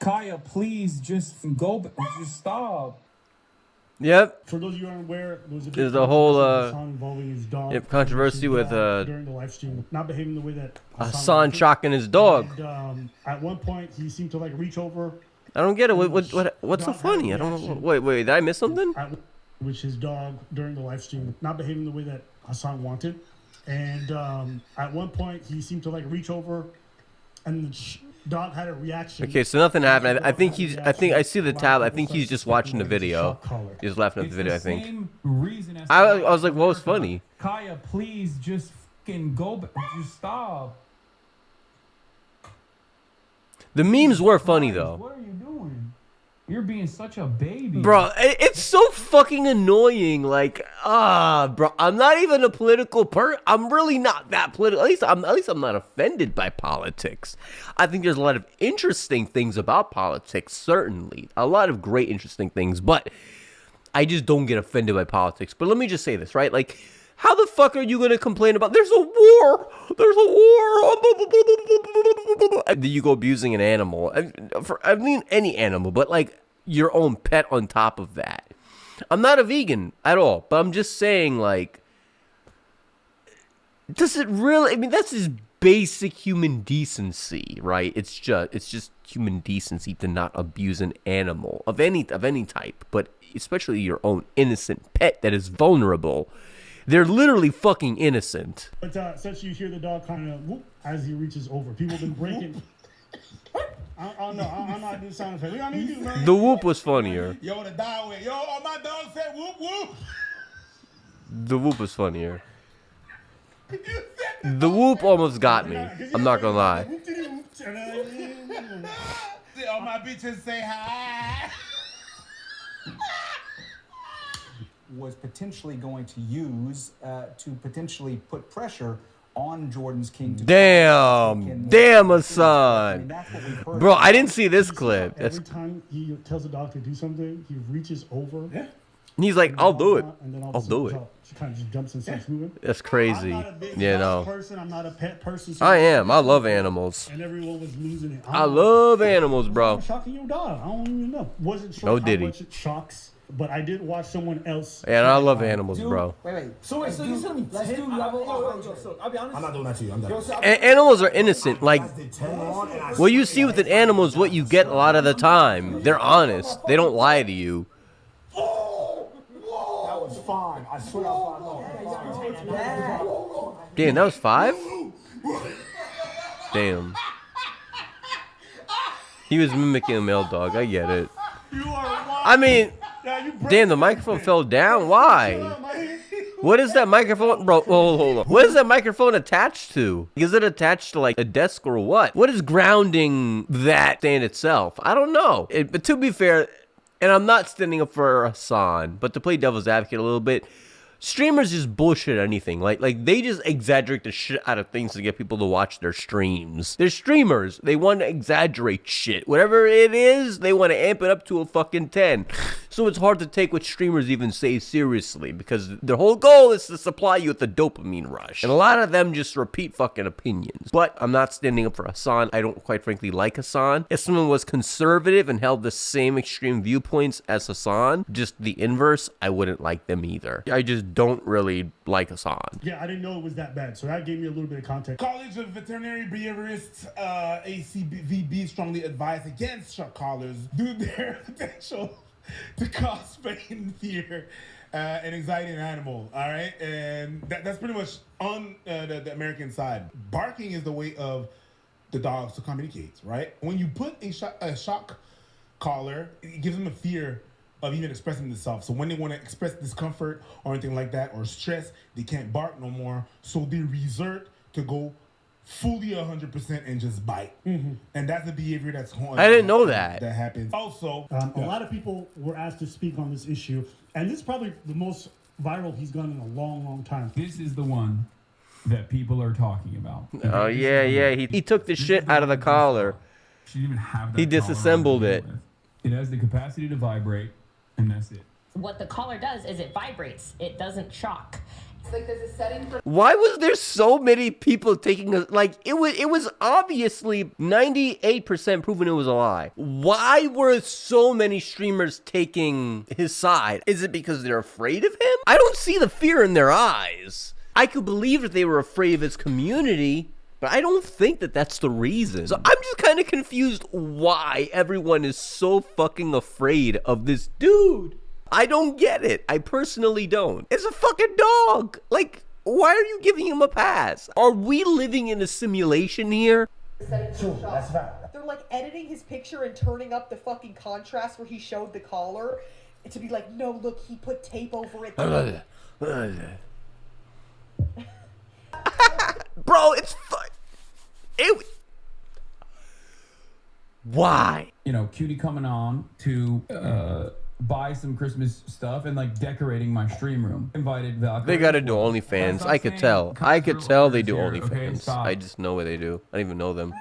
Kaya, please just go back. Just stop. Yep. For those of you who aren't aware, there's a whole involving his dog. controversy with during the live stream, not behaving the way that Hasan Shocked his dog. And, at one point, he seemed to like reach over. I don't get it. What's so funny? I don't know. Wait, did I miss something? Which his dog during the live stream, not behaving the way that Hasan wanted, and at one point he seemed to like reach over, and the dog had a reaction. Okay, so nothing happened. I think I see the tab. I think he's just watching the video. He's laughing at the video, I think. I was like, what was funny? Kaya, please just fucking go back. Just stop. The memes were funny though. What are you doing? You're being such a baby. Bro, it's so fucking annoying. Like, bro, I'm not even a political I'm really not that political. At least I'm not offended by politics. I think there's a lot of interesting things about politics, certainly. A lot of great interesting things, but I just don't get offended by politics. But let me just say this, right? Like, how the fuck are you going to complain about there's a war? There's a war. Do you go abusing an animal? I mean, any animal, but like your own pet on top of that. I'm not a vegan at all, but I'm just saying, like, does it really? I mean, that's just basic human decency, right? It's just human decency to not abuse an animal of any type, but especially your own innocent pet that is vulnerable. They're literally fucking innocent. But since you hear the dog kind of whoop as he reaches over, people have been breaking. I know, I'm not doing sound effects. We don't need to, man. The whoop was funnier. Yo, the dog went, yo, all my dog said whoop whoop. The whoop was funnier. The whoop almost got me. I'm not gonna lie. All my bitches say hi. Was potentially going to use to potentially put pressure on Jordan's King. Damn, Hasan. Bro, I didn't see this clip. Every time he tells the dog to do something, he reaches over. Yeah. And he's like, I'll do it. And then I'll do it. She kind of just jumps and starts moving. That's crazy. I'm not a big dog person. I'm not a pet person. So I am. I love animals. And everyone was losing it. I love animals, bro. I'm shocking your dog. I don't even know. Wasn't sure No how diddy. much it shocks. But I did watch someone else. And I love animals, bro. Wait. So you said me. Let's do level. I'll be honest. I'm not doing that to you. I'm done. Animals are innocent. Like, what you see with an animal is what you get a lot of the time. They're honest. They don't lie to you. That was fine. I swear I was fine. Damn, that was 5? Damn. He was mimicking a male dog. I get it. I mean, damn, the microphone fell down. Why? What is that microphone? Bro, hold on. What is that microphone attached to? Is it attached to like a desk or what? What is grounding that stand itself? I don't know. But to be fair, and I'm not standing up for Hasan, but to play devil's advocate a little bit, streamers just bullshit anything. Like they just exaggerate the shit out of things to get people to watch their streams. They're streamers. They want to exaggerate shit. Whatever it is, they want to amp it up to a fucking 10. So it's hard to take what streamers even say seriously because their whole goal is to supply you with a dopamine rush. And a lot of them just repeat fucking opinions. But I'm not standing up for Hasan. I don't quite frankly like Hasan. If someone was conservative and held the same extreme viewpoints as Hasan, just the inverse, I wouldn't like them either. I just don't really like Hasan. Yeah, I didn't know it was that bad, so that gave me a little bit of context. College of Veterinary Behaviorists, ACVB, strongly advise against shock collars due to their potential to cause pain, fear, and anxiety in an animal. All right, and that's pretty much on the American side. Barking is the way of the dogs to communicate. Right, when you put a shock collar, it gives them a fear of even expressing themselves. So when they want to express discomfort or anything like that or stress, they can't bark no more. So they resort to go fully 100% and just bite. Mm-hmm. And that's the behavior that's going on. I didn't know that. That happens. Also, a lot of people were asked to speak on this issue, and this is probably the most viral he's gone in a long, long time. This is the one that people are talking about. Oh, yeah. He took the shit out of the collar. She didn't even have that. He disassembled it. It has the capacity to vibrate, and that's it. What the collar does is it vibrates. It doesn't shock. Like there's a setting for. Why was there so many people taking a, like, it was obviously 98% proven it was a lie. Why were so many streamers taking his side? Is it because they're afraid of him? I don't see the fear in their eyes. I could believe that they were afraid of his community, but I don't think that that's the reason. So I'm just kind of confused why everyone is so fucking afraid of this dude. I don't get it. I personally don't. It's a fucking dog. Like, why are you giving him a pass? Are we living in a simulation here? That's fact. They're like editing his picture and turning up the fuking contrast where he showed the collar to be like, no, look, he put tape over it. Bro, it's fun. Why? You know, Cutie coming on to buy some Christmas stuff and like decorating my stream room. Invited Valkyrie. They gotta do OnlyFans. I could tell. I could tell they do OnlyFans. I just know what they do. I don't even know them,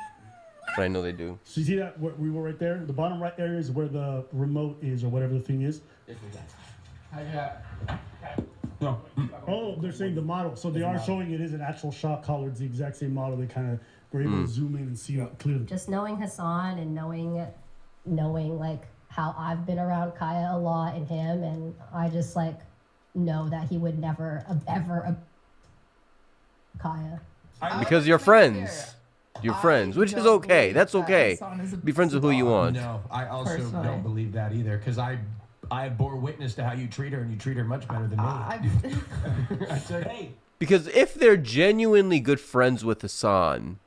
but I know they do. So you see that where we were right there? The bottom right area is where the remote is, or whatever the thing is. No. Oh, they're saying the model. So they are showing it is an actual shock collar. It's the exact same model. They kind of were able to zoom in and see it clearly. Just knowing Hasan and knowing like how I've been around Kaya a lot and him, and I just like know that he would never ever Kaya. Because you're friends. You're friends, which is okay. That's okay. Be friends with who you want. No, I also don't believe that either, because I bore witness to how you treat her, and you treat her much better than me. I said, hey. Because if they're genuinely good friends with Hasan,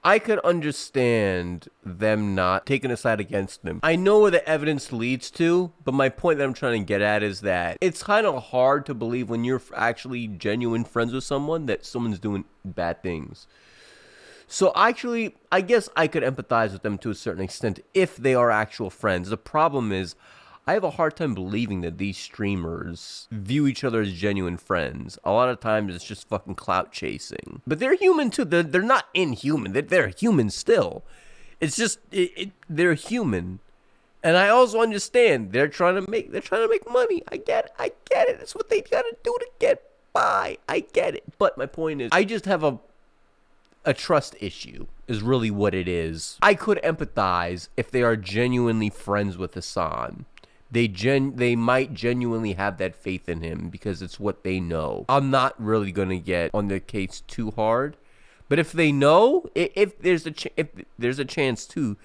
I could understand them not taking a side against him. I know where the evidence leads to, but my point that I'm trying to get at is that it's kind of hard to believe when you're actually genuine friends with someone that someone's doing bad things. So actually, I guess I could empathize with them to a certain extent if they are actual friends. The problem is, I have a hard time believing that these streamers view each other as genuine friends. A lot of times it's just fucking clout chasing. But they're human too. They're not inhuman. They're human still. It's just they're human. And I also understand they're trying to make money. I get it. That's what they gotta do to get by. I get it. But my point is, I just have a trust issue is really what it is. I could empathize if they are genuinely friends with Hasan. They might genuinely have that faith in him because it's what they know. I'm not really gonna get on their case too hard, but if they know, if there's a chance too,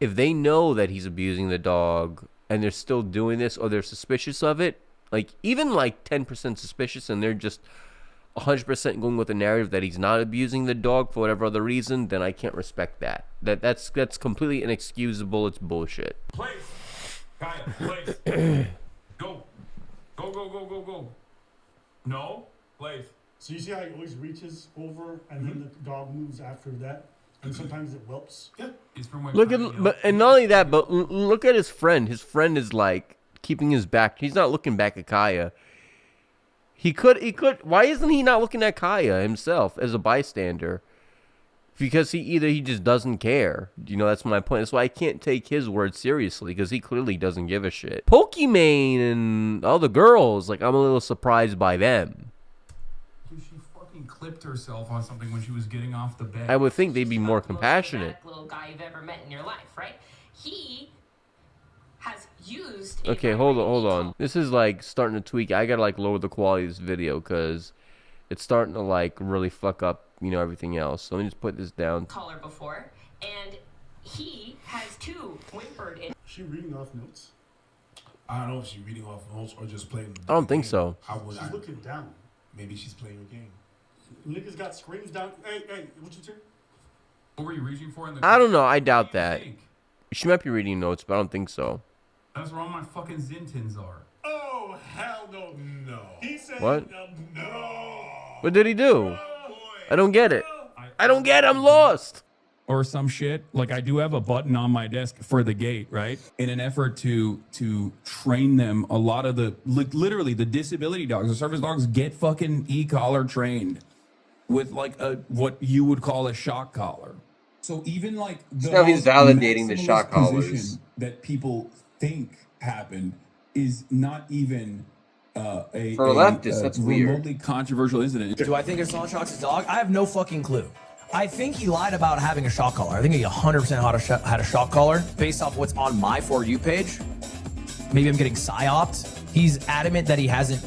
if they know that he's abusing the dog and they're still doing this, or they're suspicious of it, like even like 10% suspicious, and they're just 100% going with the narrative that he's not abusing the dog for whatever other reason, then I can't respect that. That's completely inexcusable. It's bullshit. Place. Kaya, place. Go. Go. No. Place. So you see how he always reaches over and then the dog moves after that? And sometimes it whelps? Yeah. It's from when Look at, and not only that, but look at his friend. His friend is like keeping his back. He's not looking back at Kaya. He could. Why isn't he not looking at Kaya himself as a bystander? Because he just doesn't care. You know, that's my point. That's why I can't take his word seriously, because he clearly doesn't give a shit. Pokimane and all the girls, like, I'm a little surprised by them. She fucking clipped herself on something when she was getting off the bed. I would think they'd be more compassionate. Little guy you've ever met in your life, right? He has used. Okay, hold on. This is like starting to tweak. I gotta like lower the quality of this video because it's starting to like really fuck up, you know, everything else. So let me just put this down. Collar before, and he has too whimpered in. Is she reading off notes? I don't know if she's reading off notes or just playing. I don't think so. She's looking down. Maybe she's playing a game. Niggas got screens down. Hey, what you say? What were you reaching for in the? I don't know. I doubt that. Think? She might be reading notes, but I don't think so. That's where all my fucking Zintins are. Oh, hell no. No. He said What? No. What did he do? I don't get it. I don't get it. I'm lost. Or some shit. Like, I do have a button on my desk for the gate, right? In an effort to train them, a lot of the, literally the disability dogs, the service dogs get fucking e-collar trained with like what you would call a shock collar. So even like the now he's validating the shock collars that people think happened is not even For leftists, that's weird. Remotely controversial incident. Do I think Hasan Shocked his dog? I have no fucking clue. I think he lied about having a shock collar. I think he 100% had a shock collar based off what's on my For You page. Maybe I'm getting psyoped. He's adamant that he hasn't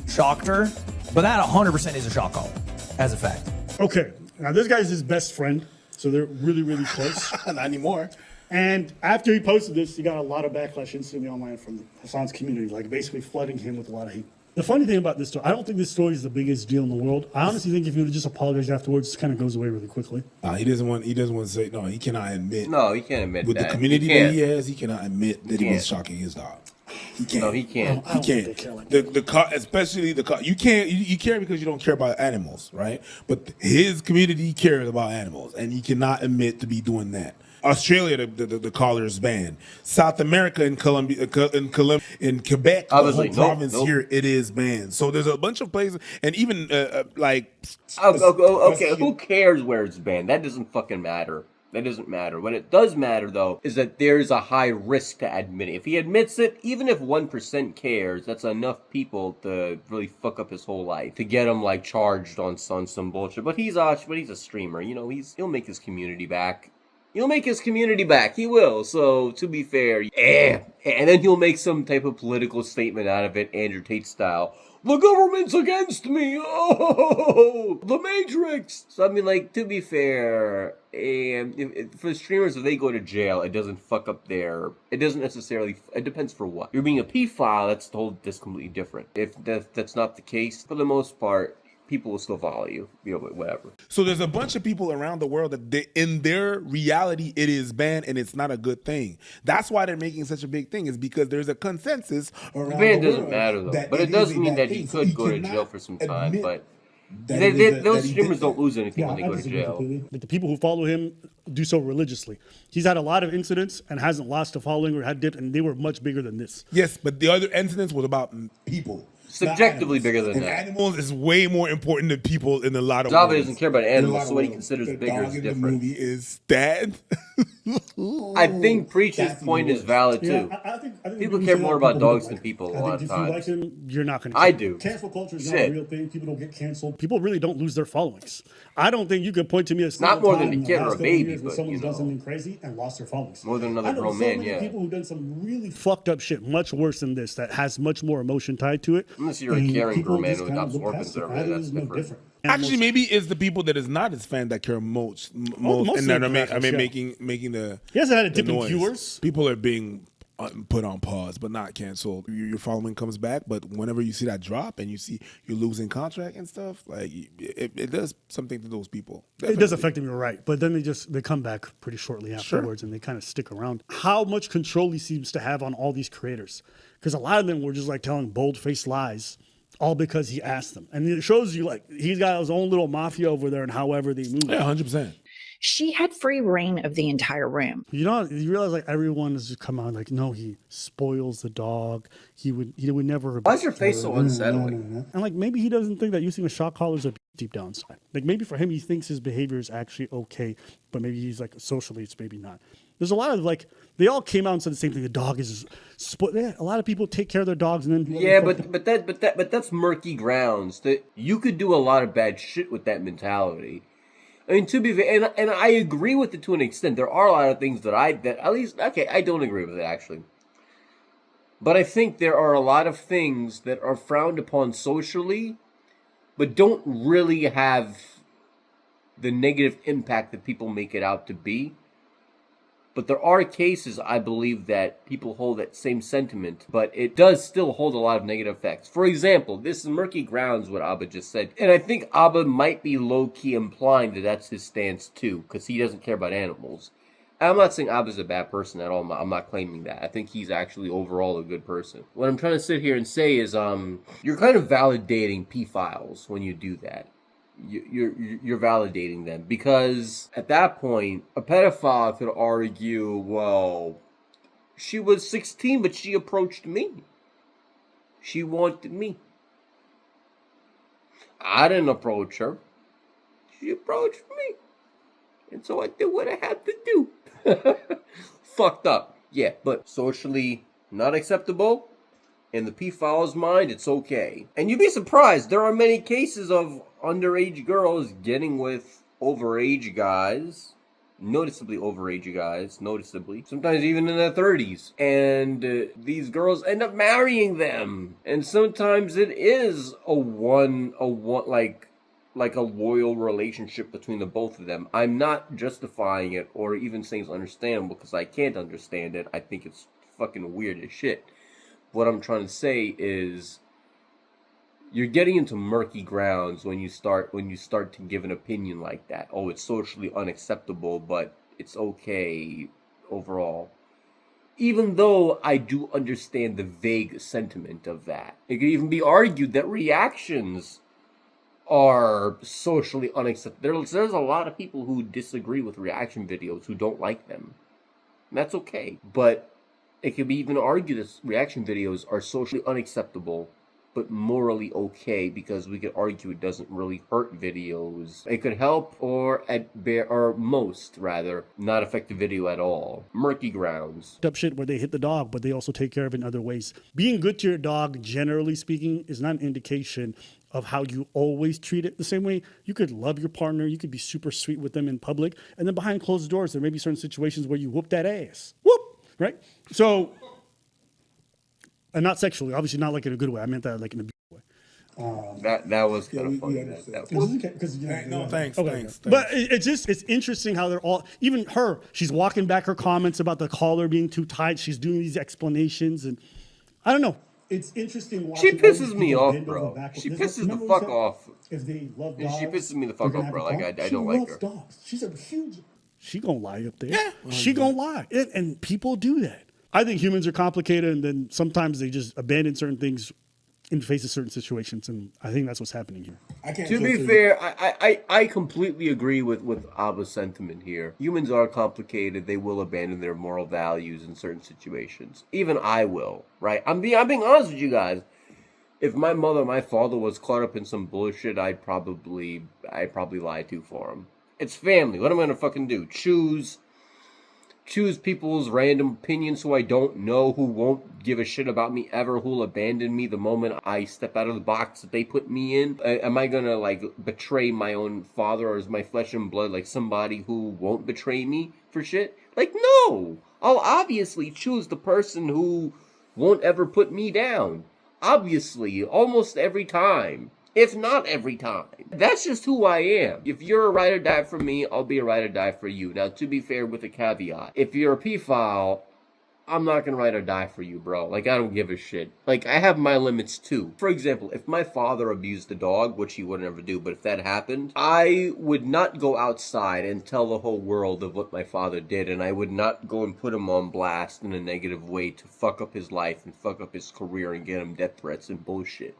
shocked her, but that 100% is a shock collar, as a fact. Okay, now this guy's his best friend, so they're really, really close. Not anymore. And after he posted this, he got a lot of backlash instantly online from Hasan's community, like basically flooding him with a lot of hate. The funny thing about this story, I don't think this story is the biggest deal in the world. I honestly think if he would have just apologized afterwards, it kind of goes away really quickly. He doesn't want to say, no, he cannot admit. No, he can't admit with that. With the community that he has, he cannot admit that he was shocking his dog. He can't. No, he can't. He can't. Especially the car. You can't. You care because you don't care about animals, right? But his community cares about animals, and he cannot admit to be doing that. Australia, the collar is banned. South America and Colombia, in Quebec, obviously, the whole province here, it is banned. So there's a bunch of places, and even okay, who cares where it's banned? That doesn't fucking matter. That doesn't matter. What it does matter, though, is that there's a high risk to admitting. If he admits it, even if 1% cares, that's enough people to really fuck up his whole life, to get him, like, charged on some bullshit. But he's a streamer, you know, he'll make his community back. He'll make his community back. He will. So, to be fair, and then he'll make some type of political statement out of it, Andrew Tate style. The government's against me. Oh, the Matrix. So, I mean, like, to be fair, for streamers, if they go to jail, it doesn't fuck up it doesn't necessarily, it depends for what. You're being a pedophile, that's completely different. If that's not the case, for the most part, people will still follow you, whatever. So there's a bunch of people around the world that in their reality, it is banned and it's not a good thing. That's why they're making such a big thing, is because there's a consensus around the world. Ban doesn't matter, though. But it does mean that he could go to jail for some time, but those streamers don't lose anything when they go to jail. Like the people who follow him do so religiously. He's had a lot of incidents and hasn't lost a following or had dipped, and they were much bigger than this. Yes, but the other incidents was about people. Subjectively bigger than that. Animals is way more important than people in a lot of Java ways. doesn't care about animals, so what he considers bigger is different. The movie is that. I think Preach's point is valid too. Yeah, I think people care more about dogs than people a lot of If times. you like him, you're not going to. I do. Cancel culture is not a real thing. People don't get canceled. People really don't lose their followings. I don't think you could point to me as not more than a kid or a baby, but someone's done something crazy and lost their followings. More than another grown man, yeah. People who've done some really fucked up shit, much worse than this, that has much more emotion tied to it. Unless you're a caring grown man who adopts orphans, that's different. Actually, maybe it's the people that is not his fan that care most, and that are making the. He hasn't had a dip in viewers. People are being put on pause, but not canceled. Your following comes back, but whenever you see that drop and you see you're losing contract and stuff, like it does something to those people. Definitely. It does affect them, you're right. But then they come back pretty shortly afterwards, and they kind of stick around. How much control he seems to have on all these creators, because a lot of them were just like telling bold-faced lies. All because he asked them. And it shows you, like, he's got his own little mafia over there and however they move. Yeah, 100%. She had free reign of the entire room. You know, you realize, like, everyone has just come out, like, no, he spoils the dog. He would never. Why is your face so unsettling? No. And, like, maybe he doesn't think that using a shock collar is a deep down side. Like, maybe for him, he thinks his behavior is actually okay, but maybe he's, like, socially, it's maybe not. There's a lot of, like, they all came out and said the same thing. The dog is a lot of people take care of their dogs and then but that's murky grounds. That you could do a lot of bad shit with that mentality. I mean, to be fair, and I agree with it to an extent. There are a lot of things that I don't agree with it actually. But I think there are a lot of things that are frowned upon socially, but don't really have the negative impact that people make it out to be. But there are cases, I believe, that people hold that same sentiment, but it does still hold a lot of negative effects. For example, this is murky grounds, what Abba just said. And I think Abba might be low-key implying that that's his stance, too, because he doesn't care about animals. I'm not saying Abba's a bad person at all. I'm not claiming that. I think he's actually overall a good person. What I'm trying to sit here and say is you're kind of validating pedophiles when you do that. You're validating them, because at that point a pedophile could argue, well, she was 16 but she approached me, she wanted me, I didn't approach her, she approached me, and so I did what I had to do. Fucked up, yeah, but socially not acceptable. In the pedophile's mind, it's okay. And you'd be surprised, there are many cases of underage girls getting with overage guys, noticeably overage guys, sometimes even in their 30s. And these girls end up marrying them. And sometimes it is like a loyal relationship between the both of them. I'm not justifying it or even saying it's understandable because I can't understand it. I think it's fucking weird as shit. What I'm trying to say is you're getting into murky grounds when you start to give an opinion like that. Oh, it's socially unacceptable, but it's okay overall. Even though I do understand the vague sentiment of that. It could even be argued that reactions are socially unacceptable. There's a lot of people who disagree with reaction videos who don't like them. And that's okay. But it could be even argued that reaction videos are socially unacceptable, but morally okay, because we could argue it doesn't really hurt videos. It could help, or most rather, not affect the video at all. Murky grounds. Up shit where they hit the dog, but they also take care of it in other ways. Being good to your dog, generally speaking, is not an indication of how you always treat it. The same way you could love your partner, you could be super sweet with them in public, and then behind closed doors, there may be certain situations where you whoop that ass. Whoop! Right? So, and not sexually, obviously not like in a good way. I meant that like in a way. That was kind of funny. Thanks. But it's interesting how they're all, even her, she's walking back her comments about the collar being too tight. She's doing these explanations, and I don't know. It's interesting. She pisses me off, bro. She pisses the fuck off. If they love dogs, she pisses me the fuck off, bro. Like I don't like her. Dogs. She's a huge. She gonna lie up there. Yeah, she gonna lie, and people do that. I think humans are complicated, and then sometimes they just abandon certain things in face of certain situations, and I think that's what's happening here. To be fair, I completely agree with Abba's sentiment here. Humans are complicated. They will abandon their moral values in certain situations. Even I will, right? I'm being honest with you guys. If my mother or my father was caught up in some bullshit, I'd probably lie to for him. It's family. What am I gonna fucking do? Choose people's random opinions who I don't know, who won't give a shit about me ever, who'll abandon me the moment I step out of the box that they put me in? Am I gonna, like, betray my own father, or is my flesh and blood, like, somebody who won't betray me for shit? Like, no! I'll obviously choose the person who won't ever put me down. Obviously, almost every time. If not every time. That's just who I am. If you're a ride or die for me, I'll be a ride or die for you. Now, to be fair, with a caveat. If you're a pedophile, I'm not gonna ride or die for you, bro. Like, I don't give a shit. Like, I have my limits, too. For example, if my father abused a dog, which he would never do, but if that happened, I would not go outside and tell the whole world of what my father did, and I would not go and put him on blast in a negative way to fuck up his life and fuck up his career and get him death threats and bullshit.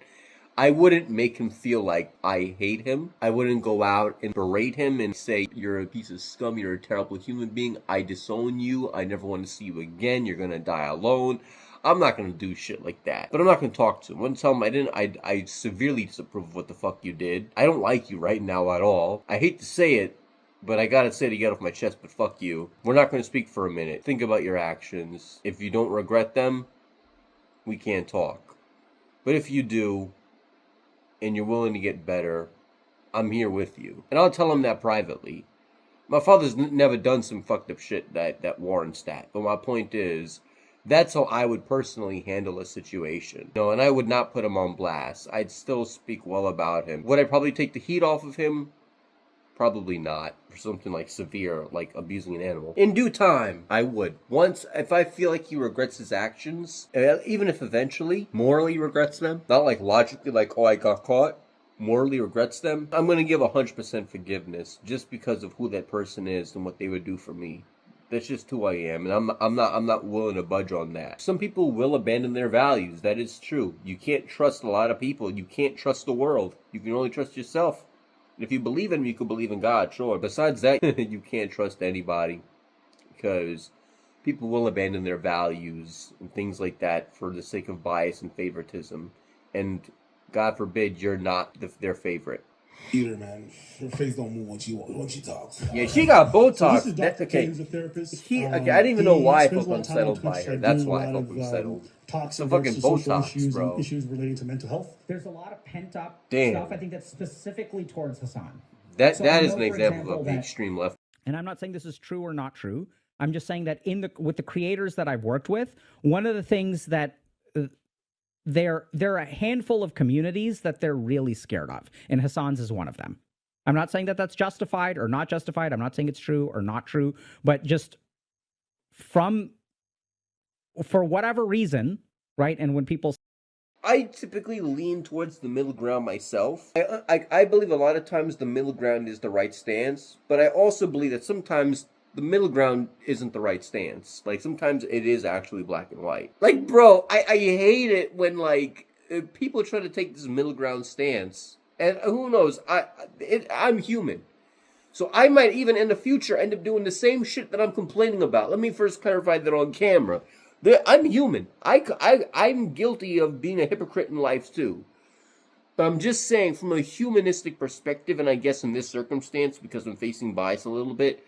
I wouldn't make him feel like I hate him. I wouldn't go out and berate him and say, you're a piece of scum, you're a terrible human being, I disown you, I never want to see you again, you're gonna die alone. I'm not gonna do shit like that. But I'm not gonna talk to him. I wouldn't tell him I severely disapprove of what the fuck you did. I don't like you right now at all. I hate to say it, but I gotta say to get off my chest, but fuck you. We're not gonna speak for a minute. Think about your actions. If you don't regret them, we can't talk. But if you do, and you're willing to get better, I'm here with you. And I'll tell him that privately. My father's never done some fucked up shit that warrants that. But my point is, that's how I would personally handle a situation. You know, and I would not put him on blast. I'd still speak well about him. Would I probably take the heat off of him? Probably not. For something like severe, like abusing an animal. In due time, I would. Once, if I feel like he regrets his actions, even if eventually, morally regrets them, not like logically, like, oh, I got caught, morally regrets them, I'm gonna give 100% forgiveness, just because of who that person is and what they would do for me. That's just who I am, and I'm not willing to budge on that. Some people will abandon their values. That is true. You can't trust a lot of people. You can't trust the world. You can only trust yourself. If you believe in him, you can believe in God, sure. Besides that, you can't trust anybody, because people will abandon their values and things like that for the sake of bias and favoritism. And God forbid you're not their favorite. Eat her, man. Her face don't move when she talks. Yeah, she got Botox. So that's okay. He's a therapist. I didn't even know why I felt unsettled by her. That's why I felt unsettled. talks Some about fucking social Botox, issues bro. and issues relating to mental health. There's a lot of pent up Damn. stuff. I think that's specifically towards Hassan. That So I is know, an for example of the that- extreme left. And I'm not saying this is true or not true. I'm just saying that with the creators that I've worked with, one of the things that there are a handful of communities that they're really scared of, and Hassan's is one of them. I'm not saying that that's justified or not justified. I'm not saying it's true or not true, but just for whatever reason, right? And when people I typically lean towards the middle ground myself. I believe a lot of times the middle ground is the right stance, but I also believe that sometimes the middle ground isn't the right stance. Like, sometimes it is actually black and white. Like, bro, I hate it when, like, people try to take this middle ground stance. And who knows, I'm human. So I might even in the future end up doing the same shit that I'm complaining about. Let me first clarify that on camera. I'm human. I'm guilty of being a hypocrite in life too. But I'm just saying from a humanistic perspective, and I guess in this circumstance, because I'm facing bias a little bit,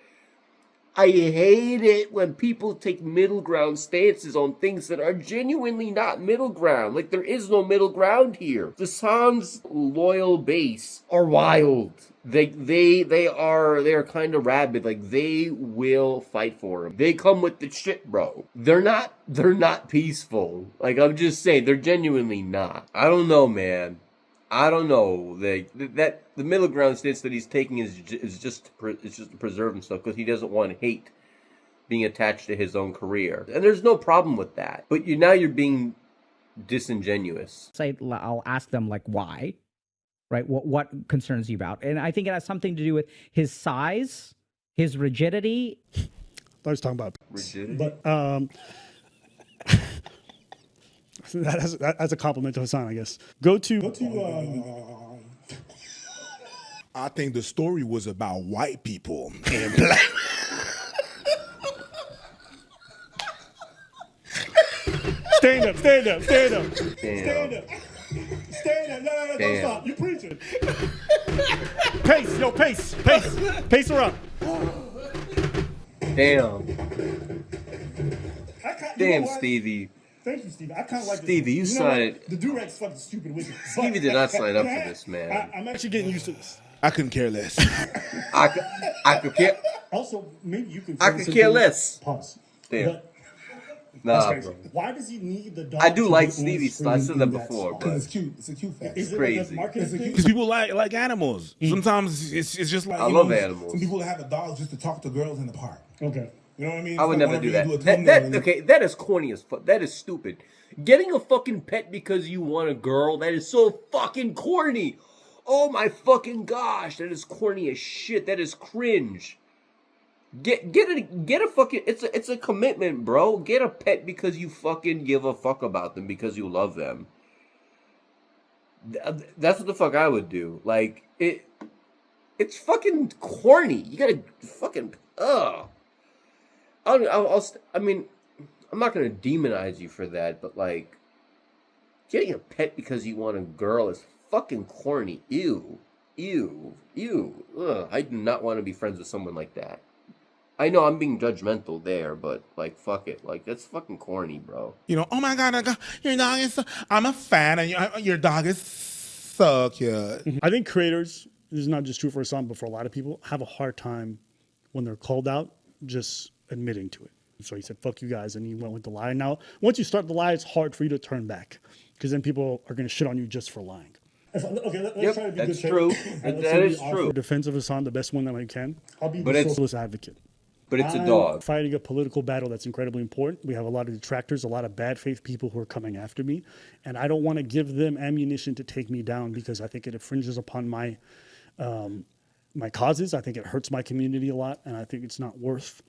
I hate it when people take middle ground stances on things that are genuinely not middle ground. Like, there is no middle ground here. The Hasan's loyal base are wild. They are kind of rabid. Like, they will fight for him. They come with the shit, bro. They're not peaceful. Like, I'm just saying, they're genuinely not. I don't know, man. I don't know. That the middle ground stance that he's taking is just to preserve himself, because he doesn't want hate being attached to his own career, and there's no problem with that. But you're being disingenuous. I'll ask them, like, why, right? What concerns you about? And I think it has something to do with his size, his rigidity. I was talking about rigidity, but that's a compliment to Hasan, I guess. I think the story was about white people and black. Stand up. Damn. Stand up. No, don't stop. You preaching. Pace her up. Damn, Stevie. Thank you, Stevie. I kind of like Stevie, you signed. The durag's fucking stupid with it. Stevie did not sign up for this, man. I'm actually getting used to this. I couldn't care less. I could care. Also, maybe you can. I could care less. Pause. Damn. But Nah, bro. why does he need the dog? I do to like be on Stevie. screen I said that in before, spot? but It's cute. It's a cute fact. Is it crazy. Like a marketing thing? Because people like animals. Sometimes it's just like I love animals. Some people have a dog just to talk to girls in the park. Okay. You know what I mean? I would It's never like do whenever that. you do a thumbnail, Okay, that is corny as fuck. That is stupid. Getting a fucking pet because you want a girl, that is so fucking corny. Oh my fucking gosh, that is corny as shit. That is cringe. Get a fucking, it's a commitment, bro. Get a pet because you fucking give a fuck about them, because you love them. That's what the fuck I would do. Like, it's fucking corny. You gotta fucking, I mean, I'm not gonna demonize you for that, but like, getting a pet because you want a girl is fucking corny. Ew. Ugh, I do not want to be friends with someone like that. I know I'm being judgmental there, but like, fuck it. Like, that's fucking corny, bro. You know, oh my god, your dog is. I'm a fan, and your dog is so cute. I think creators, this is not just true for Hasan, but for a lot of people, have a hard time when they're called out just admitting to it. So he said, fuck you guys, and he went with the lie. Now, once you start the lie, it's hard for you to turn back, because then people are going to shit on you just for lying. Okay, let's try to be that's good. true. That is true. For defense of Hasan, the best one that I can. I'll be But the it's- socialist advocate. But it's a I'm dog. fighting a political battle that's incredibly important. We have a lot of detractors, a lot of bad faith people who are coming after me, and I don't want to give them ammunition to take me down, because I think it infringes upon my my causes. I think it hurts my community a lot, and I think it's not worth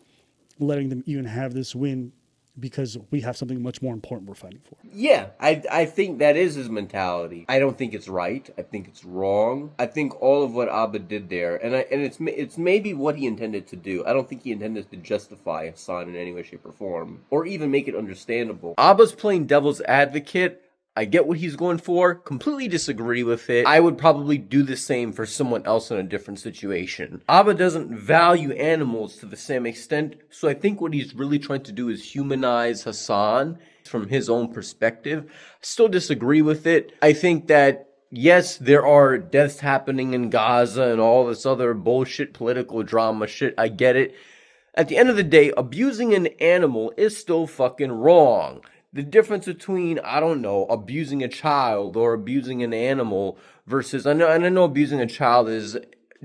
letting them even have this win, because we have something much more important we're fighting for. Yeah, I think that is his mentality. I don't think it's right. I think it's wrong. I think all of what Abba did there, and it's maybe what he intended to do. I don't think he intended to justify Hasan in any way, shape, or form, or even make it understandable. Abba's playing devil's advocate. I get what he's going for, completely disagree with it. I would probably do the same for someone else in a different situation. Abba doesn't value animals to the same extent, so I think what he's really trying to do is humanize Hasan from his own perspective. I still disagree with it. I think that, yes, there are deaths happening in Gaza and all this other bullshit political drama shit. I get it. At the end of the day, abusing an animal is still fucking wrong. The difference between, I don't know, abusing a child or abusing an animal versus, I know abusing a child is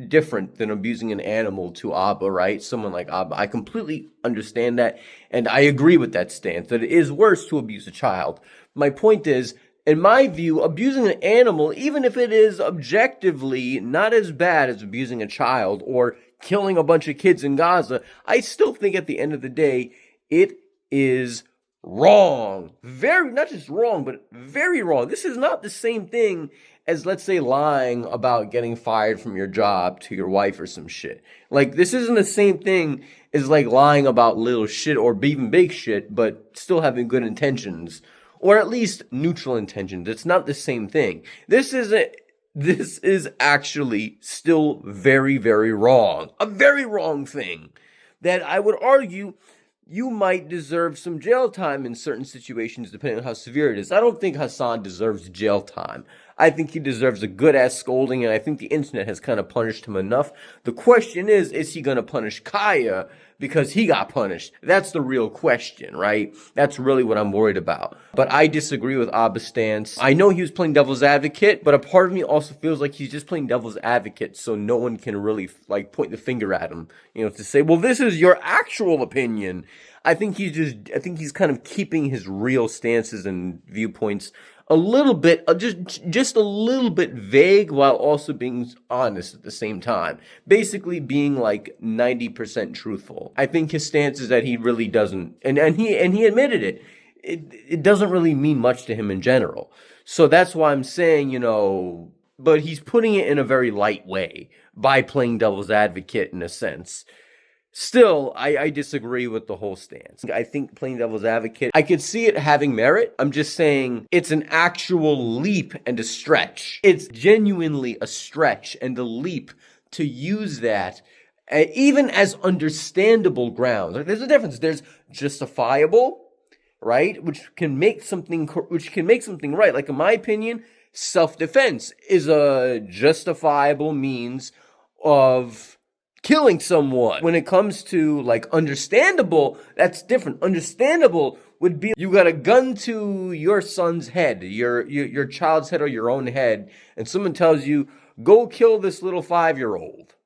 different than abusing an animal to Abba, right? Someone like Abba. I completely understand that, and I agree with that stance, that it is worse to abuse a child. My point is, in my view, abusing an animal, even if it is objectively not as bad as abusing a child or killing a bunch of kids in Gaza, I still think at the end of the day, it is wrong. Very, not just wrong, but very wrong. This is not the same thing as, let's say, lying about getting fired from your job to your wife or some shit. Like, this isn't the same thing as, like, lying about little shit or even big shit, but still having good intentions. Or at least neutral intentions. It's not the same thing. This is actually still very, very wrong. A very wrong thing that I would argue you might deserve some jail time in certain situations, depending on how severe it is. I don't think Hasan deserves jail time. I think he deserves a good-ass scolding, and I think the internet has kind of punished him enough. The question is he going to punish Kaya because he got punished? That's the real question, right? That's really what I'm worried about. But I disagree with Abba's stance. I know he was playing devil's advocate, but a part of me also feels like he's just playing devil's advocate so no one can really, like, point the finger at him, you know, to say, well, this is your actual opinion. I think he's kind of keeping his real stances and viewpoints a little bit, just a little bit vague while also being honest at the same time. Basically being like 90% truthful. I think his stance is that he really doesn't, and he admitted it. It doesn't really mean much to him in general. So that's why I'm saying, you know, but he's putting it in a very light way by playing devil's advocate in a sense. Still, I disagree with the whole stance. I think playing devil's advocate, I could see it having merit. I'm just saying it's an actual leap and a stretch. It's genuinely a stretch and a leap to use that even as understandable grounds. Like, there's a difference. There's justifiable, right, which can make something right. Like, in my opinion, self-defense is a justifiable means of killing someone. When it comes to, like, understandable, that's different. Understandable would be you got a gun to your son's head, your child's head or your own head, and someone tells you, go kill this little 5-year-old.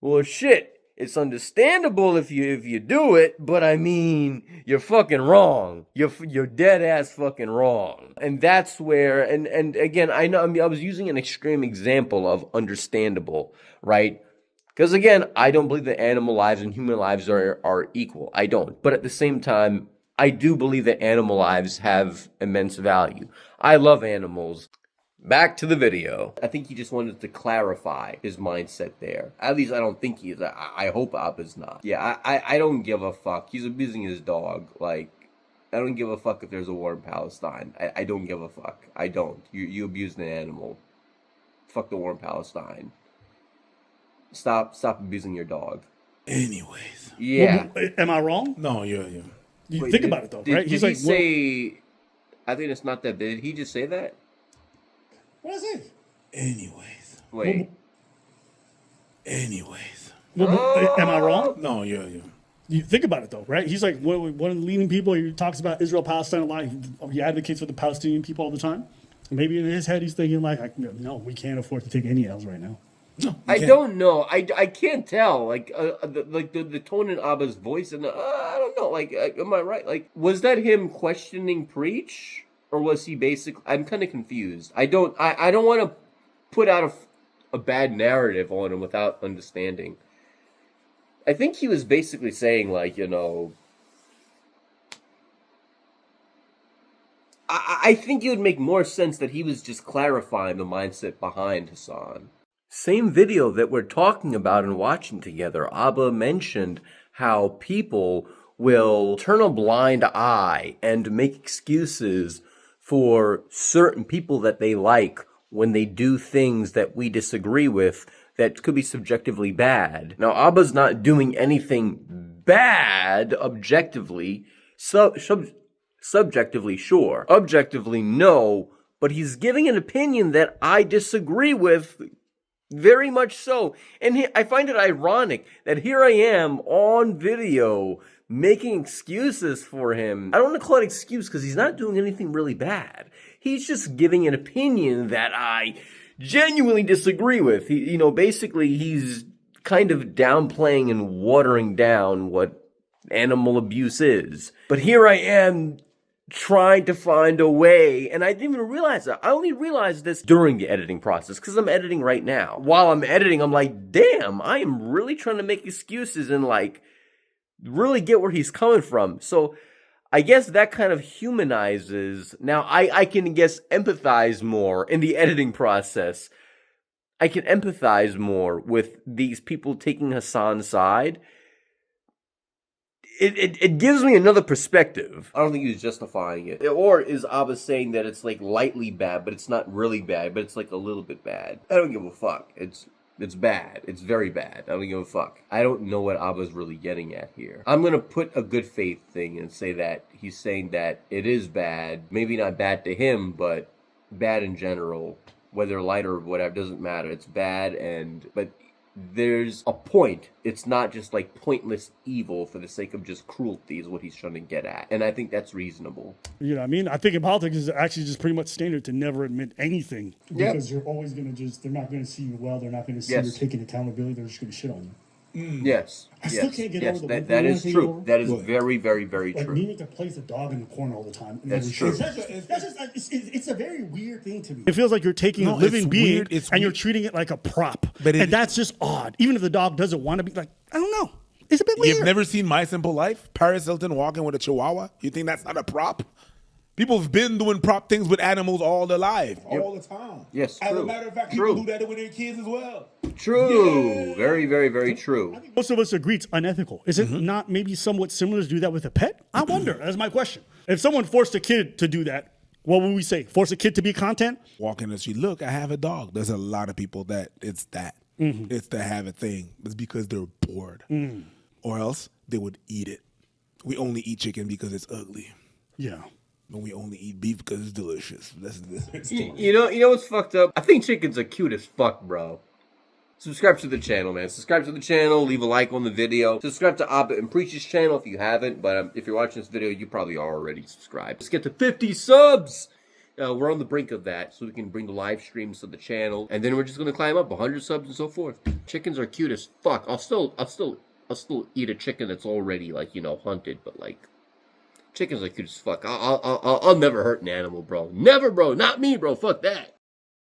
Well, shit, it's understandable if you do it, but I mean, you're fucking wrong. You're dead ass fucking wrong. And that's where, and again, I know, I mean, I was using an extreme example of understandable, right? Because again, I don't believe that animal lives and human lives are equal. I don't. But at the same time, I do believe that animal lives have immense value. I love animals. Back to the video. I think he just wanted to clarify his mindset there. At least I don't think he is. I hope Abba's not. Yeah, I don't give a fuck. He's abusing his dog. Like, I don't give a fuck if there's a war in Palestine. I don't give a fuck. I don't. You abused an animal. Fuck the war in Palestine. Stop abusing your dog. Anyways. Yeah. Well, am I wrong? No, yeah. You think about it though, right? Did he say, I think it's not that big. Did he just say that? What is it? Anyways. Wait. Anyways. Well, am I wrong? No, yeah. You think about it though, right? He's like one of the leading people. He talks about Israel, Palestine a lot. He advocates for the Palestinian people all the time. Maybe in his head he's thinking like, no, we can't afford to take any L's right now. No, I don't know. I can't tell. Like the tone in Abba's voice, and I don't know. Like, am I right? Like, was that him questioning Preach, or was he basically? I'm kind of confused. I don't want to put out a bad narrative on him without understanding. I think he was basically saying, like, you know, I think it would make more sense that he was just clarifying the mindset behind Hasan. Same video that we're talking about and watching together, Abba mentioned how people will turn a blind eye and make excuses for certain people that they like when they do things that we disagree with that could be subjectively bad. Now, Abba's not doing anything bad objectively, subjectively, sure. Objectively, no, but he's giving an opinion that I disagree with, very much so. And I find it ironic that here I am on video making excuses for him. I don't want to call it excuse because he's not doing anything really bad. He's just giving an opinion that I genuinely disagree with. Basically he's kind of downplaying and watering down what animal abuse is. But here I am trying to find a way, and I didn't even realize that. I only realized this during the editing process because I'm editing right now. While I'm editing, I'm like, damn, I am really trying to make excuses and like really get where he's coming from. So I guess that kind of humanizes. Now I can empathize more in the editing process. I can empathize more with these people taking Hasan's side. It gives me another perspective. I don't think he's justifying it. Or is Abba saying that it's like lightly bad, but it's not really bad, but it's like a little bit bad? I don't give a fuck. It's bad. It's very bad. I don't give a fuck. I don't know what Abba's really getting at here. I'm gonna put a good faith thing and say that he's saying that it is bad. Maybe not bad to him, but bad in general. Whether light or whatever, doesn't matter. It's bad, but there's a point. It's not just like pointless evil for the sake of just cruelty is what he's trying to get at. And I think that's reasonable. You know what I mean? I think in politics is actually just pretty much standard to never admit anything. Yep. Because you're always going to they're not going to see you well. They're not going to see you're taking accountability. They're just going to shit on you. Yes. I still can't get over the that is true. That is very, very, very like true. needing to place a dog in the corner all the time. That's true. It's a very weird thing to me. It feels like you're taking a living being and you're treating it like a prop. And that's just odd. Even if the dog doesn't want to be like, I don't know. It's a bit weird. You've never seen My Simple Life? Paris Hilton walking with a chihuahua? You think that's not a prop? People have been doing prop things with animals all their life. All the time. Yes, As true. a matter of fact, True. people do that with their kids as well. True. Very, very, very true. Most of us agree it's unethical. Is it not maybe somewhat similar to do that with a pet? I wonder. That's my question. If someone forced a kid to do that, what would we say? Force a kid to be content? Walk in the street, look, I have a dog. There's a lot of people that it's that. It's the have a thing. It's because they're bored. Or else they would eat it. We only eat chicken because it's ugly. Yeah. And we only eat beef because it's delicious. That's You know what's fucked up? I think chickens are cute as fuck, bro. Subscribe to the channel, man. Subscribe to the channel. Leave a like on the video. Subscribe to Abba and Preach's channel if you haven't. But if you're watching this video, you probably are already subscribed. Let's get to 50 subs. We're on the brink of that, so we can bring the live streams to the channel, and then we're just gonna climb up 100 subs and so forth. Chickens are cute as fuck. I'll still eat a chicken that's already hunted, but like. Chickens are cute as fuck. I'll never hurt an animal, bro. Never, bro. Not me, bro. Fuck that.